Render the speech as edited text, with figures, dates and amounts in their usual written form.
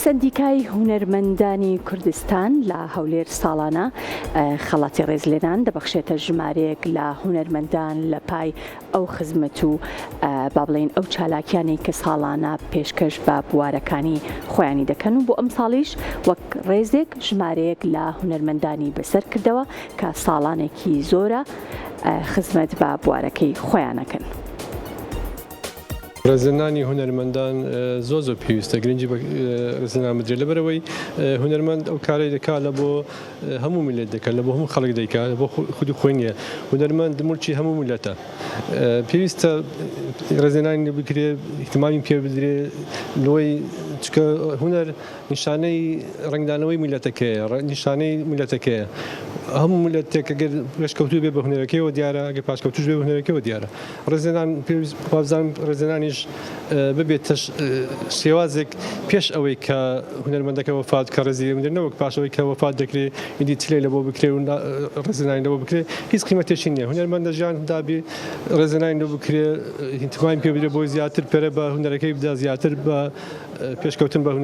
سندیکای هونەرمەندانی کوردستان لە هەولێر ساڵانە خەڵاتی ڕێزلێنان دەبەخشێتە ژمارەیەک لە هونەرمەندان لە پای ئەو خزمەت و با بڵێن ئەو چالاکیانەی کە ساڵانە پێشکەش بە بوارەکانی خۆیانی دەکەن و بۆ ئەم ساڵیش وەک ڕێزێک ژمارەیەک لە هونەرمەندانی بەسەر کردەوە کە ساڵانێکی زۆرە خزمەت بە بوارەکەی خۆیانەکەن. ڕێزلێنانی هونەرمەندان زۆر پێویستە گرنگی بە ڕێزلێنان بدرێت لەبەرەوەی هونەرمەند ئەو کارەی دەکات لە بۆ هەموو میلەت دەکات لە بۆ هەموو خەڵک دەیکات بۆ خودی خۆی نییە. هونەرمەند موڵکی هەموو میلەتە. پێویستە ڕێزلێنانی بکرێت احتیمامی پێ بدرێت لەوەی چکە هونەر نیشانەی ڕنگدانەوەی میلەتەکەیە، نیشانەی میلەتەکەیە. هەموو میلەتێک ئەگەر پێشکەوتوو بێ بە هونەرەکەیەوە دیارە، ئەگەر پاشکەوتوش بێ بە هونەرەکەیەوە دیارە. ڕێزلێنان پێویست وابزانم ڕێزلێنانیش ببێتە شێوازێک پێش ئەوەی کە هونەرمەندەکە وەفات کە ڕێزی بدرێت، نەوەک پاش ئەوەی کە وەفات دەکرێت ئیدی تلەی لە بۆ بکرێت و ڕێزلێنانی لەبۆ بکرێت هیچ قیمەتێکی نییە. هونەرمەندە ژیاندا بێ ڕێزلێنانی لەبۆ بکرێت، احتیمامی پێ بدرێت بۆ زیاتر پەرە بە هونەرەکەی بدا، زیاتر بە پێشکەوتن بە هونەر